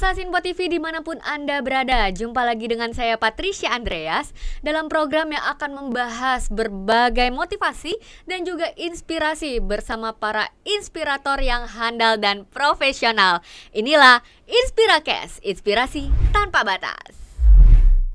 Pemirsa Sinpo TV dimanapun Anda berada, jumpa lagi dengan saya Patricia Andreas dalam program yang akan membahas berbagai motivasi dan juga inspirasi bersama para inspirator yang handal dan profesional. Inilah Inspiracast, inspirasi tanpa batas.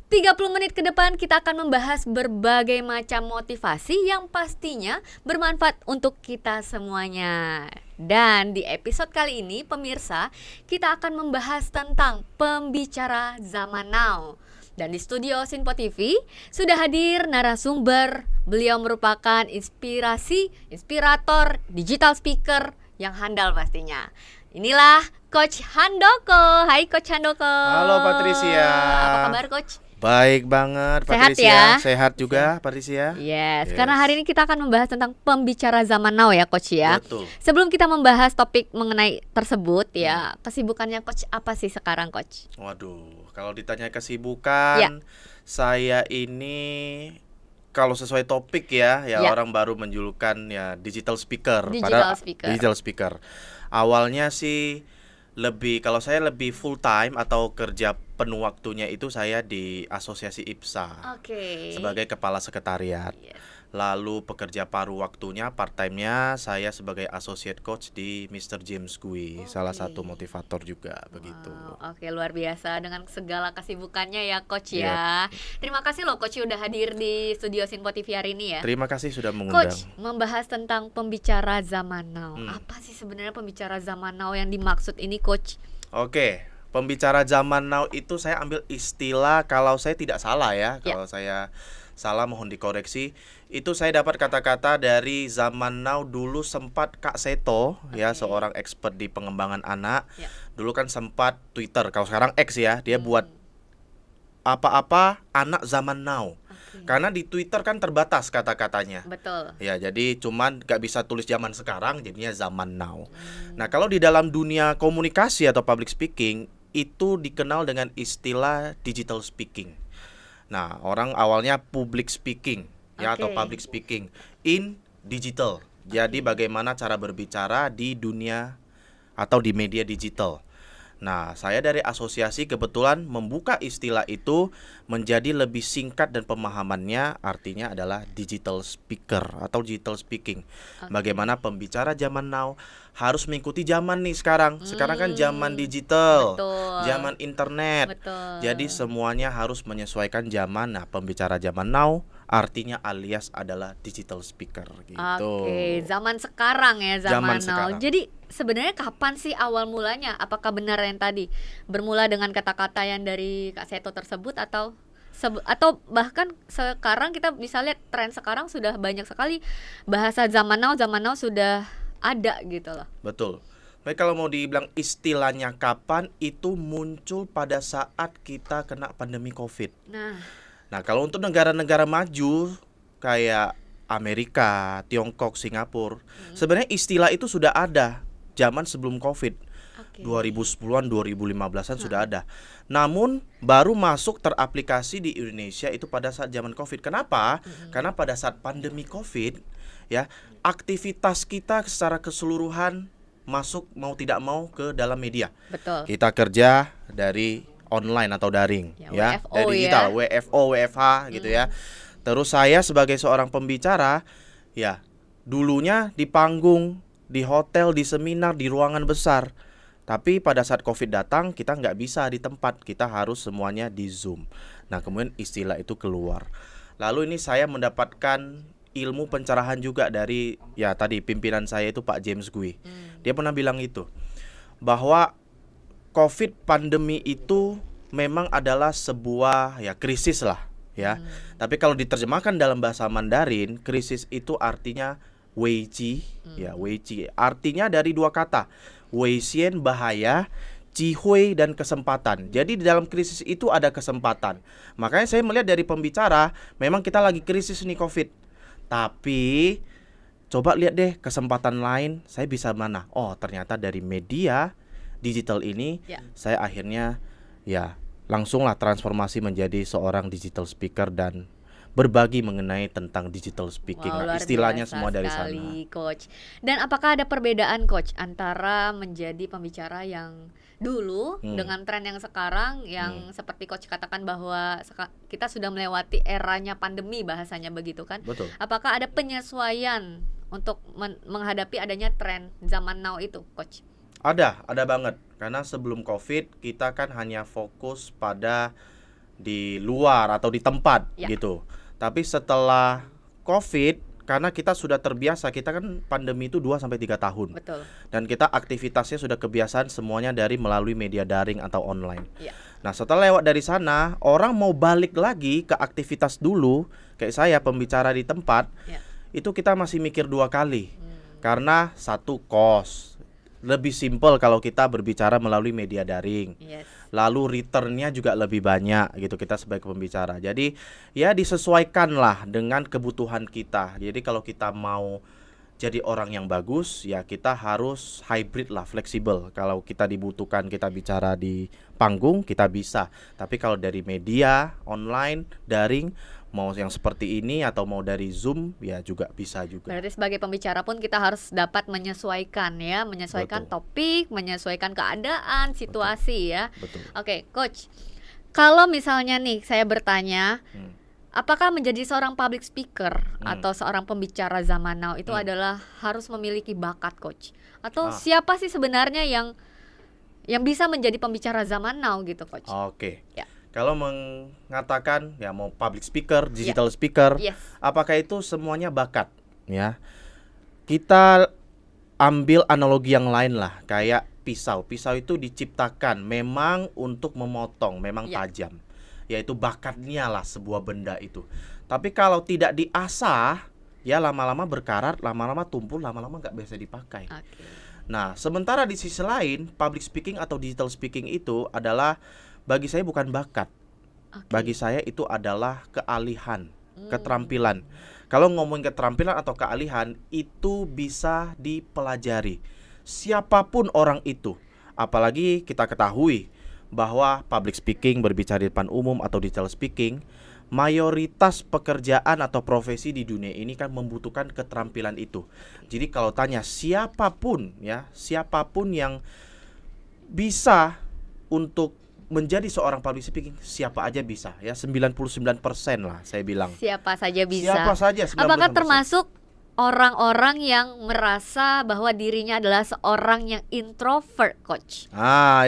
30 menit ke depan kita akan membahas berbagai macam motivasi yang pastinya bermanfaat untuk kita semuanya. Dan di episode kali ini pemirsa, kita akan membahas tentang pembicara zaman now. Dan di studio Sinpo TV sudah hadir narasumber. Beliau merupakan inspirator, digital speaker yang handal pastinya. Inilah Coach Handoko. Hai Coach Handoko. Halo Patricia. Apa kabar Coach? Baik banget Patricia. Sehat ya? Sehat juga Patricia. Yes, karena hari ini kita akan membahas tentang pembicara zaman now ya Coach ya. Betul. Sebelum kita membahas topik mengenai tersebut ya, kesibukannya Coach apa sih sekarang Coach? Waduh, kalau ditanya kesibukan, saya ini kalau sesuai topik ya orang baru menjulukan ya digital speaker. Digital speaker. Awalnya sih kalau saya lebih full time atau kerja penuh waktunya itu saya di Asosiasi IPSA sebagai kepala sekretariat. Lalu pekerja paruh waktunya part time-nya saya sebagai associate coach di Mr. James Gui, salah satu motivator juga begitu. Oke, luar biasa dengan segala kesibukannya ya Coach ya. Terima kasih loh Coach udah hadir di studio Sinpo TV hari ini ya. Terima kasih sudah mengundang. Coach, membahas tentang pembicara zaman now. Apa sih sebenarnya pembicara zaman now yang dimaksud ini Coach? Oke, pembicara zaman now itu saya ambil istilah, kalau saya tidak salah ya. Kalau saya salah mohon dikoreksi. Itu saya dapat kata-kata dari zaman now. Dulu sempat Kak Seto ya, seorang expert di pengembangan anak. Dulu kan sempat Twitter, kalau sekarang X ya, dia buat apa-apa anak zaman now. Karena di Twitter kan terbatas kata-katanya. Betul. Ya, jadi cuman gak bisa tulis zaman sekarang, jadinya zaman now. Nah, kalau di dalam dunia komunikasi atau public speaking itu dikenal dengan istilah digital speaking. Nah, orang awalnya public speaking ya atau public speaking in digital. Jadi bagaimana cara berbicara di dunia atau di media digital. Nah, saya dari asosiasi kebetulan membuka istilah itu menjadi lebih singkat dan pemahamannya artinya adalah digital speaker atau digital speaking. Bagaimana pembicara zaman now harus mengikuti zaman nih sekarang. Sekarang kan zaman digital, zaman internet. Jadi semuanya harus menyesuaikan zaman. Nah, pembicara zaman now artinya alias adalah digital speaker gitu. Zaman sekarang ya, zaman now. Sekarang. Jadi sebenarnya kapan sih awal mulanya? Apakah benar yang tadi bermula dengan kata-kata yang dari Kak Seto tersebut atau bahkan sekarang kita bisa lihat tren sekarang sudah banyak sekali bahasa zaman now sudah ada gitu loh. Betul. Baik, kalau mau dibilang istilahnya kapan, itu muncul pada saat kita kena pandemi COVID. Nah, kalau untuk negara-negara maju kayak Amerika, Tiongkok, Singapura, sebenarnya istilah itu sudah ada zaman sebelum COVID. 2010-an, 2015-an sudah ada. Namun baru masuk teraplikasi di Indonesia itu pada saat zaman COVID. Kenapa? Karena pada saat pandemi COVID ya, aktivitas kita secara keseluruhan masuk mau tidak mau ke dalam media. Betul. Kita kerja dari online atau daring ya, WFO dari digital, WFO, WFH gitu ya. Terus saya sebagai seorang pembicara ya, dulunya di panggung, di hotel, di seminar, di ruangan besar. Tapi pada saat COVID datang kita nggak bisa di tempat, kita harus semuanya di Zoom. Nah, kemudian istilah itu keluar. Lalu ini saya mendapatkan ilmu pencerahan juga dari ya tadi pimpinan saya itu Pak James Gui. Dia pernah bilang itu bahwa COVID pandemi itu memang adalah sebuah ya krisis lah ya. Tapi kalau diterjemahkan dalam bahasa Mandarin, krisis itu artinya weiji ya, weiji. Artinya dari dua kata. Weisien bahaya, cihui dan kesempatan. Jadi di dalam krisis itu ada kesempatan. Makanya saya melihat dari pembicara, memang kita lagi krisis nih COVID. Tapi coba lihat deh kesempatan lain, saya bisa mana? Oh, ternyata dari media digital ini saya akhirnya ya langsunglah transformasi menjadi seorang digital speaker dan berbagi mengenai tentang digital speaking. Wow, Nah, luar istilahnya biasa semua dari sana. sekali, Coach. Dan apakah ada perbedaan, Coach, antara menjadi pembicara yang dulu dengan tren yang sekarang, yang seperti Coach katakan bahwa kita sudah melewati eranya pandemi, bahasanya begitu kan? Betul. Apakah ada penyesuaian untuk menghadapi adanya tren zaman now itu, Coach? Ada banget. Karena sebelum COVID kita kan hanya fokus pada di luar atau di tempat gitu. Tapi setelah COVID, karena kita sudah terbiasa, kita kan pandemi itu 2 sampai 3 tahun. Betul. Dan kita aktivitasnya sudah kebiasaan semuanya dari melalui media daring atau online. Ya. Nah, setelah lewat dari sana, orang mau balik lagi ke aktivitas dulu, kayak saya pembicara di tempat, itu kita masih mikir 2 kali. Karena satu kos. Lebih simpel kalau kita berbicara melalui media daring. Lalu returnnya juga lebih banyak gitu kita sebagai pembicara. Jadi ya disesuaikanlah dengan kebutuhan kita. Jadi kalau kita mau jadi orang yang bagus, ya kita harus hybrid lah, fleksibel. Kalau kita dibutuhkan kita bicara di panggung, kita bisa. Tapi kalau dari media online, daring, mau yang seperti ini atau mau dari Zoom, ya juga bisa juga. Berarti sebagai pembicara pun kita harus dapat menyesuaikan ya, menyesuaikan topik, menyesuaikan keadaan, situasi ya. Betul. Oke, Coach. Kalau misalnya nih saya bertanya, apakah menjadi seorang public speaker atau seorang pembicara zaman now itu adalah harus memiliki bakat, Coach? Atau siapa sih sebenarnya yang bisa menjadi pembicara zaman now gitu, Coach? Oke. Ya. Kalau mengatakan ya mau public speaker, digital speaker, apakah itu semuanya bakat? Ya, kita ambil analogi yang lain lah, kayak pisau. Pisau itu diciptakan memang untuk memotong, memang tajam. Yaitu bakatnya lah sebuah benda itu. Tapi kalau tidak diasah, ya lama-lama berkarat, lama-lama tumpul, lama-lama nggak bisa dipakai. Nah, sementara di sisi lain, public speaking atau digital speaking itu adalah bagi saya bukan bakat. Bagi saya itu adalah keahlian, keterampilan. Kalau ngomongin keterampilan atau keahlian, itu bisa dipelajari. Siapapun orang itu. Apalagi kita ketahui bahwa public speaking, berbicara di depan umum atau digital speaking, mayoritas pekerjaan atau profesi di dunia ini kan membutuhkan keterampilan itu. Jadi kalau tanya siapapun ya, siapapun yang bisa untuk menjadi seorang public speaking, siapa aja bisa ya, 99% lah saya bilang. Siapa saja bisa. Siapa saja 99%. Apakah termasuk orang-orang yang merasa bahwa dirinya adalah seorang yang introvert, Coach?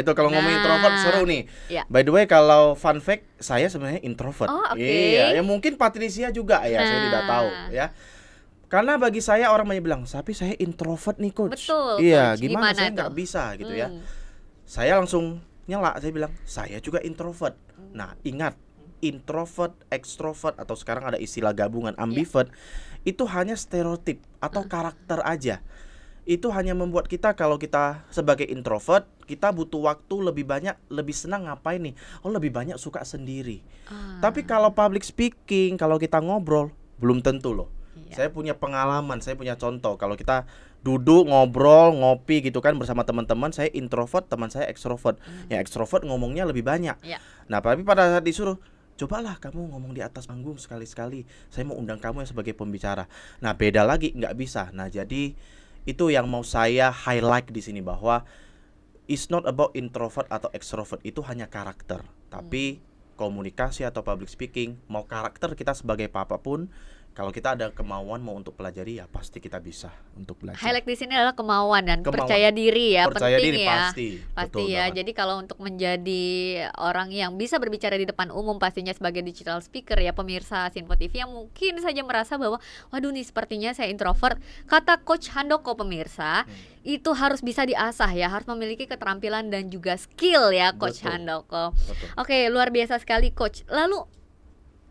Itu kalau ngomongin introvert seru nih. Ya. By the way, kalau fun fact, saya sebenarnya introvert. Iya, ya mungkin Patricia juga ya, saya tidak tahu ya. Karena bagi saya orang banyak bilang, tapi saya introvert nih, Coach. Betul. Iya, Coach. gimana saya tuh? nggak bisa gitu ya. Saya langsung nyela, saya bilang saya juga introvert. Nah, ingat, introvert, extrovert atau sekarang ada istilah gabungan ambivert, itu hanya stereotip atau karakter aja. Itu hanya membuat kita, kalau kita sebagai introvert, kita butuh waktu lebih banyak, lebih senang ngapain nih? Oh, lebih banyak suka sendiri. Tapi kalau public speaking, kalau kita ngobrol, belum tentu loh. Saya punya pengalaman, saya punya contoh. Kalau kita duduk ngobrol, ngopi gitu kan bersama teman-teman, saya introvert, teman saya ekstrovert. Yang ekstrovert ngomongnya lebih banyak. Nah, tapi pada saat disuruh, cobalah kamu ngomong di atas panggung sekali-sekali. Saya mau undang kamu yang sebagai pembicara. Nah, beda lagi, nggak bisa. Nah, jadi itu yang mau saya highlight di sini, bahwa it's not about introvert atau extrovert, itu hanya karakter. Tapi komunikasi atau public speaking, mau karakter kita sebagai apapun, kalau kita ada kemauan mau untuk pelajari, ya pasti kita bisa untuk belajar. Highlight di sini adalah kemauan dan percaya diri ya, percaya penting diri, ya. pasti ya. Banget. Jadi kalau untuk menjadi orang yang bisa berbicara di depan umum, pastinya sebagai digital speaker ya, pemirsa Sinpo TV yang mungkin saja merasa bahwa waduh nih sepertinya saya introvert, kata Coach Handoko pemirsa, itu harus bisa diasah ya, harus memiliki keterampilan dan juga skill ya, Coach Handoko. Oke, luar biasa sekali, Coach. Lalu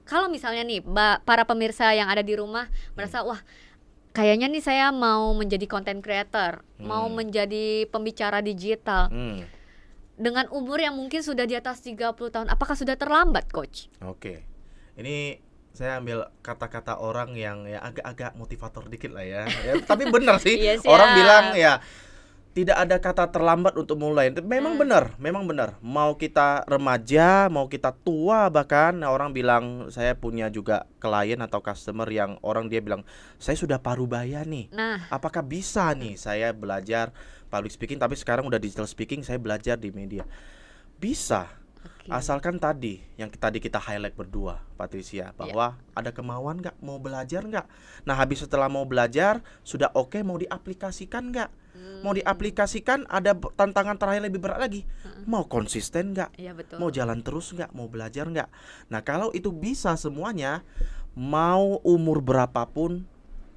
kalau misalnya nih para pemirsa yang ada di rumah merasa wah kayaknya nih saya mau menjadi content creator, mau menjadi pembicara digital, dengan umur yang mungkin sudah di atas 30 tahun, apakah sudah terlambat, Coach? Oke, ini saya ambil kata-kata orang yang ya agak-agak motivator dikit lah ya. Tapi benar sih. Yes, orang bilang ya Tidak ada kata terlambat untuk mulai. Memang benar. Mau kita remaja, mau kita tua, bahkan orang bilang, saya punya juga klien atau customer yang orang dia bilang, saya sudah parubaya nih. Nah, Apakah bisa nih saya belajar public speaking, tapi sekarang udah digital speaking, saya belajar di media. Bisa. oke. Asalkan tadi yang tadi kita highlight berdua, Patricia, bahwa ada kemauan nggak, mau belajar nggak. Nah, habis setelah mau belajar sudah oke, mau diaplikasikan nggak. Mau diaplikasikan, ada tantangan terakhir lebih berat lagi. Mau konsisten nggak? Iya betul. Mau jalan terus nggak? Mau belajar nggak? Nah, kalau itu bisa semuanya, mau umur berapapun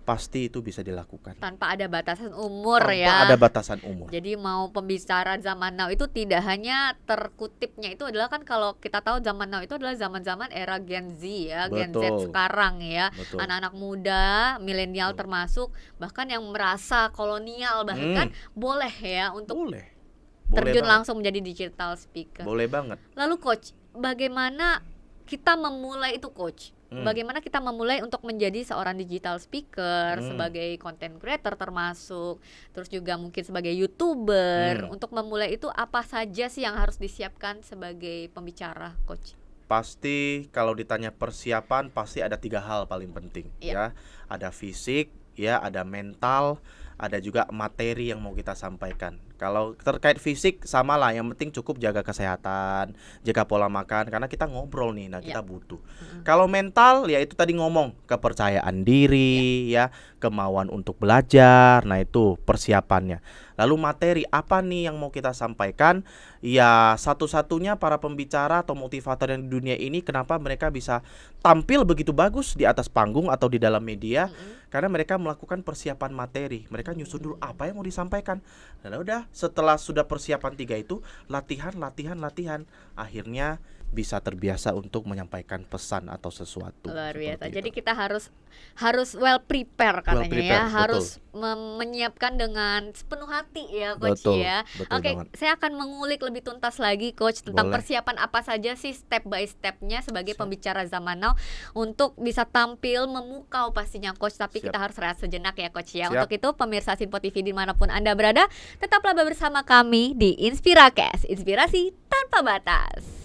pasti itu bisa dilakukan. Tanpa ada batasan umur Tanpa ya. ada batasan umur. Jadi mau pembicara zaman now itu tidak hanya terkutipnya itu adalah kan kalau kita tahu zaman now itu adalah zaman-zaman era Gen Z ya, Gen Z Betul. sekarang ya. Betul. Anak-anak muda, milenial termasuk, bahkan yang merasa kolonial bahkan boleh ya untuk Boleh terjun banget. langsung menjadi digital speaker. Boleh banget. Lalu coach, bagaimana kita memulai itu coach? Bagaimana kita memulai untuk menjadi seorang digital speaker, sebagai content creator termasuk, terus juga mungkin sebagai YouTuber. Untuk memulai itu apa saja sih yang harus disiapkan sebagai pembicara, coach? Pasti kalau ditanya persiapan, pasti ada 3 hal paling penting ya. Ada fisik, ya, ada mental, ada juga materi yang mau kita sampaikan. Kalau terkait fisik sama lah, yang penting cukup jaga kesehatan, jaga pola makan, karena kita ngobrol nih, nah kita butuh. Kalau mental, ya itu tadi ngomong, kepercayaan diri, ya, kemauan untuk belajar, nah itu persiapannya. Lalu materi, apa nih yang mau kita sampaikan? Ya satu-satunya para pembicara atau motivator yang di dunia ini, kenapa mereka bisa tampil begitu bagus di atas panggung atau di dalam media? Karena mereka melakukan persiapan materi, mereka nyusun dulu apa yang mau disampaikan. Dan udah, setelah sudah persiapan 3 itu, latihan, akhirnya bisa terbiasa untuk menyampaikan pesan atau sesuatu. Luar biasa. Seperti Jadi itu. kita harus well prepare katanya ya, prepare, harus menyiapkan dengan sepenuh hati ya coach Betul, ya. betul Oke, banget. saya akan mengulik lebih tuntas lagi coach tentang Boleh. persiapan apa saja sih step by stepnya sebagai pembicara zaman now untuk bisa tampil memukau pastinya coach. Tapi Siap. kita harus rehat sejenak ya coach ya. Siap. Untuk itu pemirsa Sinpo TV dimanapun Anda berada, tetaplah bersama kami di Inspirakes, inspirasi tanpa batas.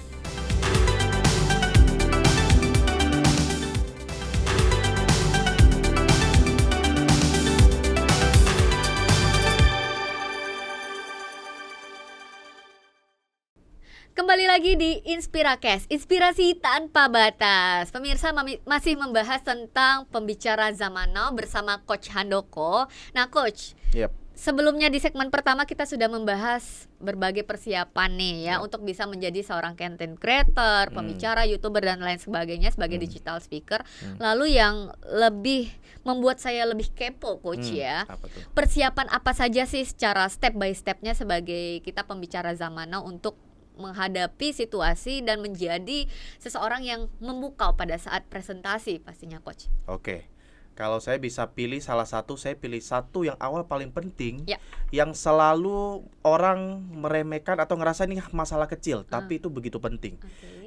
Kembali lagi di Inspirakes, inspirasi tanpa batas. Pemirsa masih membahas tentang pembicara zaman now bersama Coach Handoko. Nah Coach, Yep. sebelumnya di segmen pertama kita sudah membahas berbagai persiapan nih ya untuk bisa menjadi seorang content creator, pembicara, YouTuber dan lain sebagainya sebagai digital speaker. Lalu yang lebih membuat saya lebih kepo coach ya. Apa tuh? Persiapan apa saja sih secara step by stepnya sebagai kita pembicara zaman now untuk menghadapi situasi dan menjadi seseorang yang memukau pada saat presentasi pastinya coach. Oke. Kalau saya bisa pilih salah satu, saya pilih satu yang awal paling penting, Ya. yang selalu orang meremehkan atau ngerasa ini masalah kecil, tapi itu begitu penting,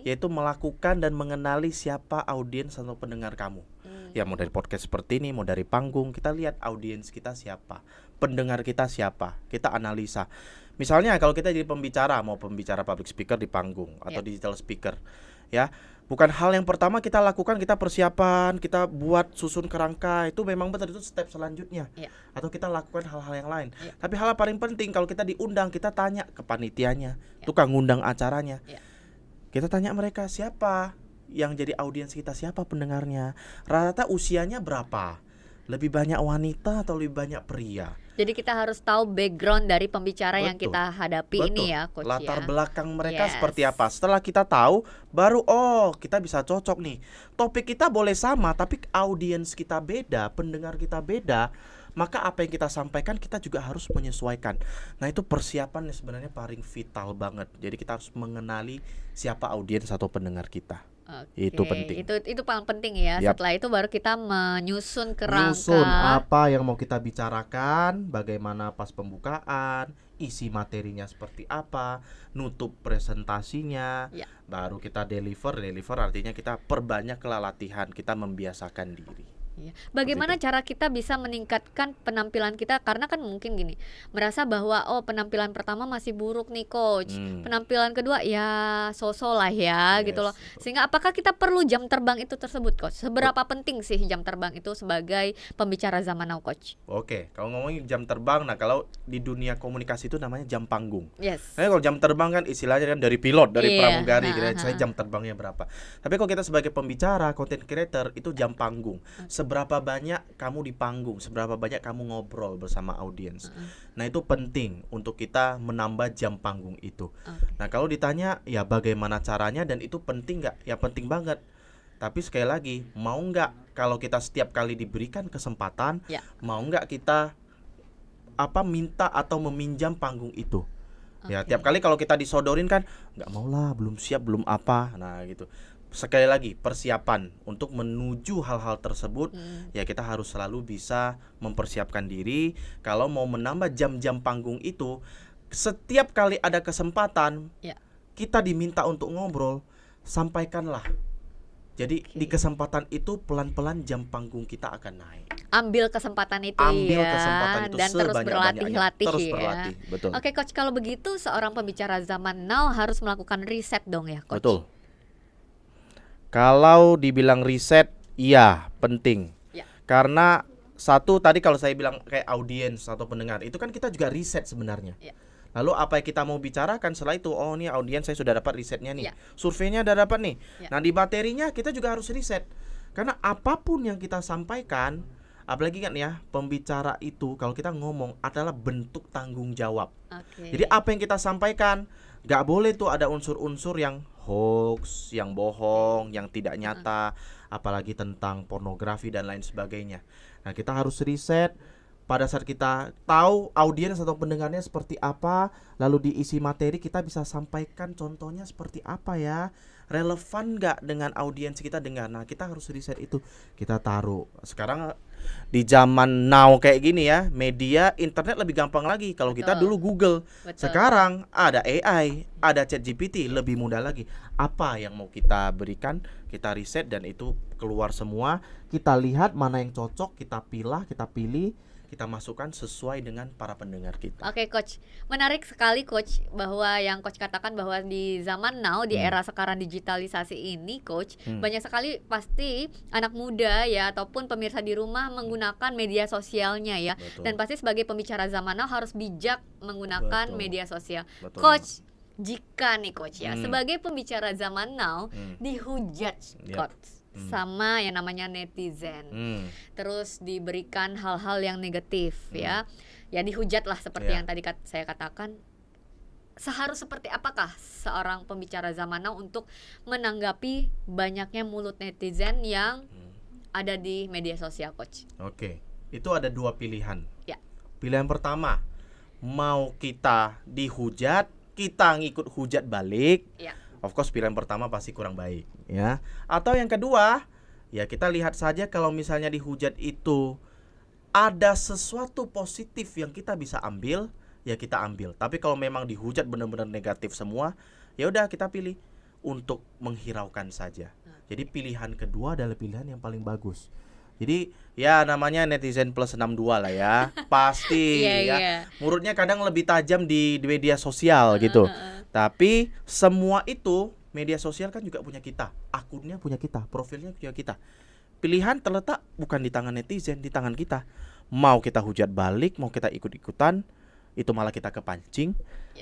yaitu melakukan dan mengenali siapa audiens atau pendengar kamu. Ya mau dari podcast seperti ini, mau dari panggung, kita lihat audiens kita siapa, pendengar kita siapa, kita analisa. Misalnya kalau kita jadi pembicara, mau pembicara public speaker di panggung atau digital speaker, ya bukan hal yang pertama kita lakukan, kita persiapan, kita buat susun kerangka, itu memang betul, itu step selanjutnya. Atau kita lakukan hal-hal yang lain. Tapi hal yang paling penting kalau kita diundang, kita tanya ke panitianya, tukang ngundang acaranya. Kita tanya mereka siapa yang jadi audiens kita, siapa pendengarnya, rata-rata usianya berapa, lebih banyak wanita atau lebih banyak pria. Jadi kita harus tahu background dari pembicara yang Betul. kita hadapi ini ya coach latar ya. belakang mereka Yes. seperti apa. Setelah kita tahu, baru kita bisa cocok nih. Topik kita boleh sama, tapi audiens kita beda, pendengar kita beda. Maka apa yang kita sampaikan kita juga harus menyesuaikan. Nah itu persiapan yang sebenarnya paling vital banget. Jadi kita harus mengenali siapa audiens atau pendengar kita. Oke, Itu penting. Itu paling penting ya. Yap. Setelah itu baru kita menyusun kerangka. Nyusun apa yang mau kita bicarakan, bagaimana pas pembukaan, isi materinya seperti apa, nutup presentasinya, baru kita deliver artinya kita perbanyak latihan, kita membiasakan diri. Iya. Bagaimana cara kita bisa meningkatkan penampilan kita? Karena kan mungkin gini, merasa bahwa oh penampilan pertama masih buruk nih coach, penampilan kedua ya so-so lah ya gitu loh. Yes, betul. Sehingga apakah kita perlu jam terbang itu tersebut coach? Seberapa penting sih jam terbang itu sebagai pembicara zaman now coach? Oke, kalau ngomongin jam terbang, nah kalau di dunia komunikasi itu namanya jam panggung. Yes. Nah, kalau jam terbang kan istilahnya kan dari pilot, dari Iya, pramugari, gitu ya, ha, saya ha. jam terbangnya berapa. Tapi kalau kita sebagai pembicara, content creator itu jam panggung. Seberapa banyak kamu di panggung, seberapa banyak kamu ngobrol bersama audiens. Nah, itu penting untuk kita menambah jam panggung itu. Nah, kalau ditanya ya bagaimana caranya dan itu penting nggak? Ya penting banget. Tapi sekali lagi, mau nggak kalau kita setiap kali diberikan kesempatan, Ya. mau nggak kita minta atau meminjam panggung itu? Ya, Oke. tiap kali kalau kita disodorin kan nggak mau lah, belum siap, belum apa. Nah, gitu. Sekali lagi, persiapan untuk menuju hal-hal tersebut, ya kita harus selalu bisa mempersiapkan diri. Kalau mau menambah jam-jam panggung itu, setiap kali ada kesempatan, Ya. kita diminta untuk ngobrol, sampaikanlah. Jadi di kesempatan itu pelan-pelan jam panggung kita akan naik. Ambil kesempatan itu Ambil ya, kesempatan itu dan terus sebanyak-banyaknya. berlatih-latih Terus ya. berlatih, betul. Oke coach, kalau begitu seorang pembicara zaman now harus melakukan riset dong ya coach. Betul. Kalau dibilang riset, iya penting. Ya. Karena satu tadi kalau saya bilang kayak audiens atau pendengar, itu kan kita juga riset sebenarnya. Ya. Lalu apa yang kita mau bicarakan setelah itu, oh nih audiens saya sudah dapat risetnya nih, Ya. surveinya udah dapat nih. Ya. Nah di materinya kita juga harus riset. Karena apapun yang kita sampaikan, apalagi kan ya pembicara itu kalau kita ngomong adalah bentuk tanggung jawab. Oke. Jadi apa yang kita sampaikan nggak boleh tuh ada unsur-unsur yang hoax, yang bohong, yang tidak nyata, apalagi tentang pornografi dan lain sebagainya. Nah kita harus riset. Pada saat kita tahu audiens atau pendengarnya seperti apa, lalu diisi materi kita bisa sampaikan contohnya seperti apa ya, relevan nggak dengan audiens kita dengar. Nah kita harus riset itu, kita taruh. Sekarang di zaman now kayak gini ya, media internet lebih gampang lagi. Kalau kita Betul. dulu Google, Betul. sekarang ada AI, ada ChatGPT, lebih mudah lagi. Apa yang mau kita berikan, kita riset dan itu keluar semua. Kita lihat mana yang cocok, kita pilih, kita masukkan sesuai dengan para pendengar kita. Oke coach, menarik sekali coach bahwa yang coach katakan bahwa di zaman now, di era sekarang digitalisasi ini coach, banyak sekali pasti anak muda ya ataupun pemirsa di rumah menggunakan media sosialnya ya. Betul. Dan pasti sebagai pembicara zaman now harus bijak menggunakan Betul. media sosial. Betul. Coach, jika nih coach ya, Hmm. sebagai pembicara zaman now dihujat Yep. coach sama yang namanya netizen. Terus diberikan hal-hal yang negatif ya dihujat lah seperti Ya. yang tadi saya katakan. Seharus seperti apakah seorang pembicara zaman now untuk menanggapi banyaknya mulut netizen yang ada di media sosial coach? Oke, itu ada dua pilihan. Ya. Pilihan pertama, mau kita dihujat, kita ngikut hujat balik. Ya. Of course pilihan pertama pasti kurang baik ya. Atau yang kedua, ya kita lihat saja kalau misalnya dihujat itu ada sesuatu positif yang kita bisa ambil, ya kita ambil. Tapi kalau memang dihujat benar-benar negatif semua, ya udah kita pilih untuk menghiraukan saja. Jadi pilihan kedua adalah pilihan yang paling bagus. Jadi ya namanya netizen plus 62 lah ya. Pasti Iya, ya. iya. Mulutnya kadang lebih tajam di media sosial gitu. Tapi semua itu media sosial kan juga punya kita, akunnya punya kita, profilnya punya kita. Pilihan terletak bukan di tangan netizen, di tangan kita. Mau kita hujat balik, mau kita ikut-ikutan, itu malah kita kepancing.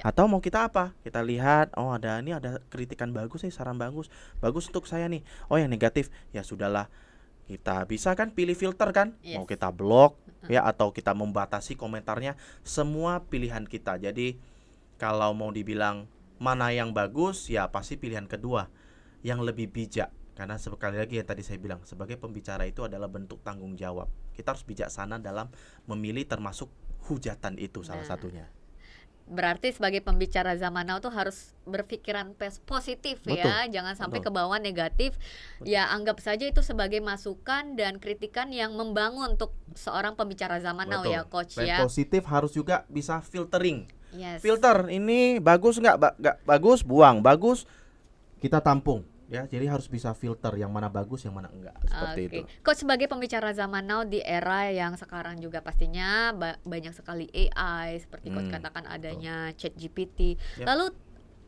Atau mau kita apa? Kita lihat, oh ada kritikan bagus nih, saran bagus untuk saya nih. Oh yang negatif, ya sudahlah. Kita bisa kan pilih filter kan? Yes. Mau kita blok ya atau kita membatasi komentarnya, semua pilihan kita. Jadi kalau mau dibilang mana yang bagus, ya pasti pilihan kedua yang lebih bijak. Karena sekali lagi yang tadi saya bilang, sebagai pembicara itu adalah bentuk tanggung jawab. Kita harus bijaksana dalam memilih termasuk hujatan itu salah satunya. Berarti sebagai pembicara zaman now tuh harus berpikiran positif ya, jangan sampai ke bawah negatif. Ya anggap saja itu sebagai masukan dan kritikan yang membangun untuk seorang pembicara zaman now ya coach Selain ya. positif harus juga bisa filtering. Yes. Filter ini bagus nggak bagus, buang, bagus kita tampung. ya. Jadi harus bisa filter yang mana bagus, yang mana enggak, seperti itu. Coach, sebagai pembicara zaman now di era yang sekarang juga pastinya banyak sekali AI seperti Coach katakan adanya ChatGPT. Lalu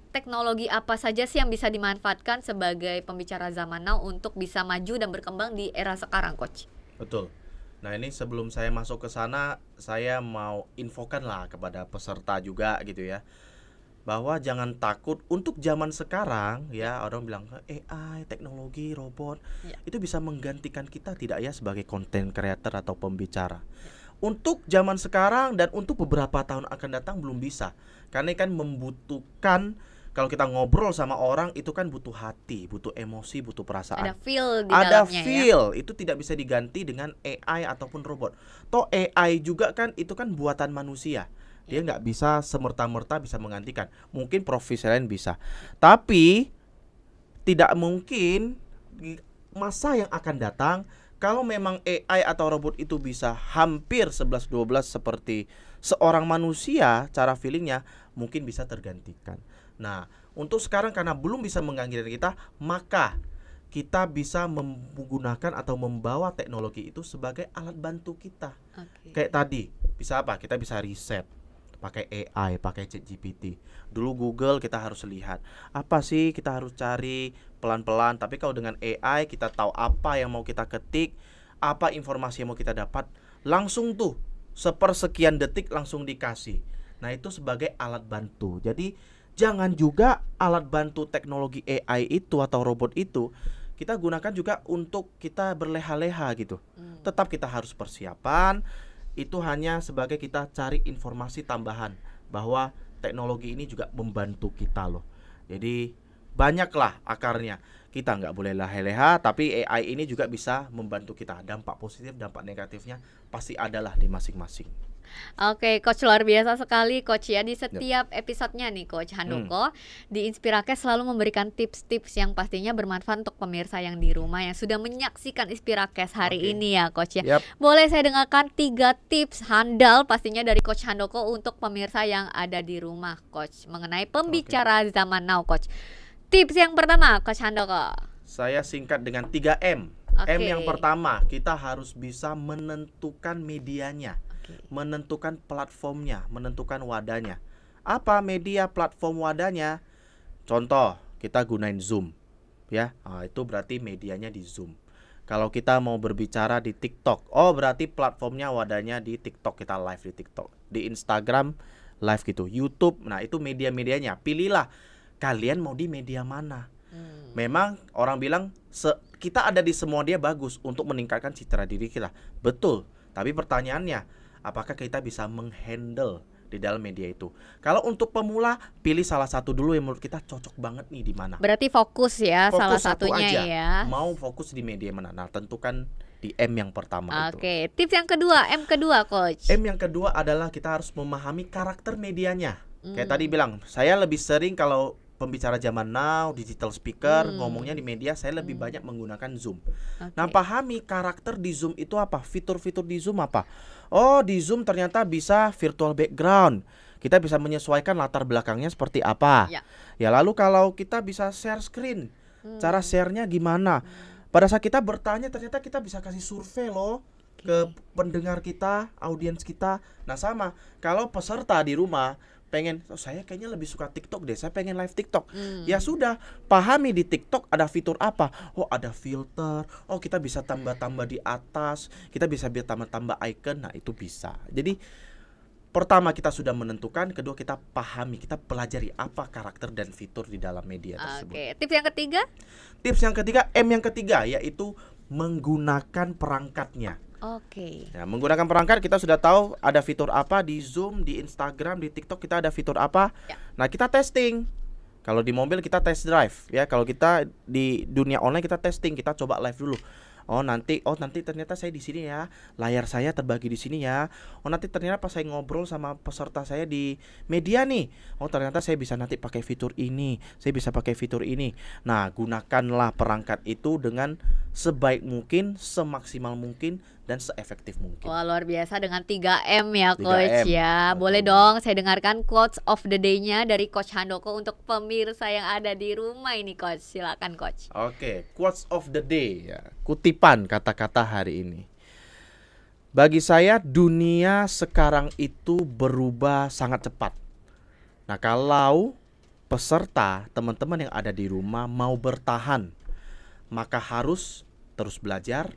teknologi apa saja sih yang bisa dimanfaatkan sebagai pembicara zaman now untuk bisa maju dan berkembang di era sekarang, Coach? Betul. Nah, ini sebelum saya masuk ke sana, saya mau infokan lah kepada peserta juga gitu ya, bahwa jangan takut untuk zaman sekarang ya. Orang bilang AI, teknologi, robot itu bisa menggantikan kita tidak ya sebagai content creator atau pembicara. Untuk zaman sekarang dan untuk beberapa tahun akan datang belum bisa, karena kan membutuhkan, kalau kita ngobrol sama orang itu kan butuh hati, butuh emosi, butuh perasaan. Ada feel di Ada dalamnya feel, itu tidak bisa diganti dengan AI ataupun robot. Toh AI juga kan itu kan buatan manusia. Dia nggak bisa semerta-merta bisa menggantikan. Mungkin profesi lain bisa, tapi tidak mungkin di masa yang akan datang kalau memang AI atau robot itu bisa hampir 11-12 seperti seorang manusia, cara feelingnya mungkin bisa tergantikan. Nah, untuk sekarang karena belum bisa menggantikan kita, maka kita bisa menggunakan atau membawa teknologi itu sebagai alat bantu kita. Kayak tadi, bisa apa? Kita bisa riset pakai AI, pakai ChatGPT. Dulu Google kita harus lihat apa sih, kita harus cari pelan-pelan. Tapi kalau dengan AI kita tahu apa yang mau kita ketik, apa informasi yang mau kita dapat, langsung tuh sepersekian detik langsung dikasih. Nah, itu sebagai alat bantu. Jadi jangan juga alat bantu teknologi AI itu atau robot itu kita gunakan juga untuk kita berleha-leha gitu. Tetap kita harus persiapan. Itu hanya sebagai kita cari informasi tambahan bahwa teknologi ini juga membantu kita loh. Jadi banyaklah akarnya. Kita nggak boleh leha-leha, tapi AI ini juga bisa membantu kita. Dampak positif, dampak negatifnya pasti adalah di masing-masing. Oke, Coach, luar biasa sekali Coach ya. Di setiap episodenya nih Coach Handoko di Inspirakes selalu memberikan tips-tips yang pastinya bermanfaat untuk pemirsa yang di rumah yang sudah menyaksikan Inspirakes hari ini ya Coach ya. Boleh saya dengarkan 3 tips handal pastinya dari Coach Handoko untuk pemirsa yang ada di rumah Coach mengenai pembicara zaman now Coach. Tips yang pertama Coach Handoko. Saya singkat dengan 3M. M yang pertama, kita harus bisa menentukan medianya, menentukan platformnya, menentukan wadahnya. Apa media platform wadahnya? Contoh, kita gunain Zoom ya. Itu berarti medianya di Zoom. Kalau kita mau berbicara di TikTok, oh berarti platformnya wadahnya di TikTok, kita live di TikTok. Di Instagram live gitu, YouTube. Nah, itu media-medianya. Pilihlah kalian mau di media mana. Memang orang bilang kita ada di semua dia bagus untuk meningkatkan citra diri kita. Betul. Tapi pertanyaannya, apakah kita bisa menghandle di dalam media itu? Kalau untuk pemula, pilih salah satu dulu yang menurut kita cocok banget nih di mana. Berarti fokus ya, fokus salah satunya aja. Ya. Mau fokus di media mana? Nah, tentukan di M yang pertama itu. Tips yang kedua, M kedua Coach. M yang kedua adalah kita harus memahami karakter medianya. Kayak tadi bilang, saya lebih sering kalau pembicara zaman now, digital speaker, ngomongnya di media, saya lebih banyak menggunakan Zoom. Nah, pahami karakter di Zoom itu apa, fitur-fitur di Zoom apa. Oh, di Zoom ternyata bisa virtual background. Kita bisa menyesuaikan latar belakangnya seperti apa. Ya, lalu kalau kita bisa share screen, cara share-nya gimana. Pada saat kita bertanya, ternyata kita bisa kasih survei loh ke pendengar kita, audiens kita. Nah, sama, kalau peserta di rumah pengen, saya kayaknya lebih suka TikTok deh, saya pengen live TikTok. Ya sudah, pahami di TikTok ada fitur apa. Oh, ada filter. Oh, kita bisa tambah-tambah di atas. Kita bisa tambah-tambah icon. Nah, itu bisa. Jadi pertama kita sudah menentukan, kedua kita pahami, kita pelajari apa karakter dan fitur di dalam media tersebut. Tips yang ketiga? Tips yang ketiga, M yang ketiga, yaitu menggunakan perangkatnya. Ya, menggunakan perangkat kita sudah tahu ada fitur apa di Zoom, di Instagram, di TikTok kita ada fitur apa. Nah, kita testing. Kalau di mobil kita test drive ya. Kalau kita di dunia online kita testing, kita coba live dulu. Oh nanti ternyata saya di sini ya, layar saya terbagi di sini ya. Oh nanti ternyata pas saya ngobrol sama peserta saya di media nih, oh ternyata saya bisa nanti pakai fitur ini, saya bisa pakai fitur ini. Nah, gunakanlah perangkat itu dengan sebaik mungkin, semaksimal mungkin, dan seefektif mungkin. Wah, luar biasa dengan 3M ya 3M, Coach ya. betul. Boleh dong saya dengarkan quotes of the day-nya dari Coach Handoko untuk pemirsa yang ada di rumah ini Coach. Silakan Coach. Oke, quotes of the day ya. Kutipan kata-kata hari ini. Bagi saya dunia sekarang itu berubah sangat cepat. Nah, kalau peserta, teman-teman yang ada di rumah mau bertahan, maka harus terus belajar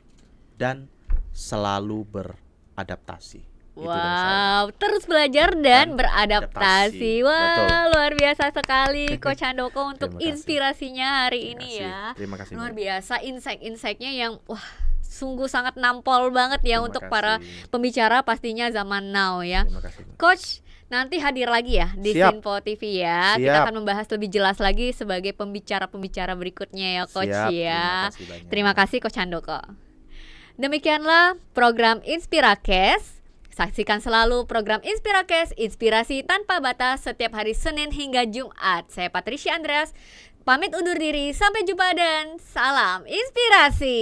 dan selalu beradaptasi. Itu dari saya. Wow, terus belajar dan Dan beradaptasi. beradaptasi. Wah, Betul. luar biasa sekali Coach Handoko untuk Terima kasih. inspirasinya hari ini ya. Terima kasih. Luar Mbak. biasa insight-insightnya yang wah sungguh sangat nampol banget ya Terima untuk kasih. para pembicara pastinya zaman now ya. Terima kasih. Mbak. Coach, nanti hadir lagi ya di Siap. Sinpo TV ya. Kita Siap. akan membahas lebih jelas lagi sebagai pembicara-pembicara berikutnya ya Coach Siap, ya. terima kasih banyak. Terima kasih Coach Handoko. Demikianlah program Inspirakes. Saksikan selalu program Inspirakes, inspirasi tanpa batas setiap hari Senin hingga Jumat. Saya Patricia Andreas, pamit undur diri. Sampai jumpa dan salam inspirasi.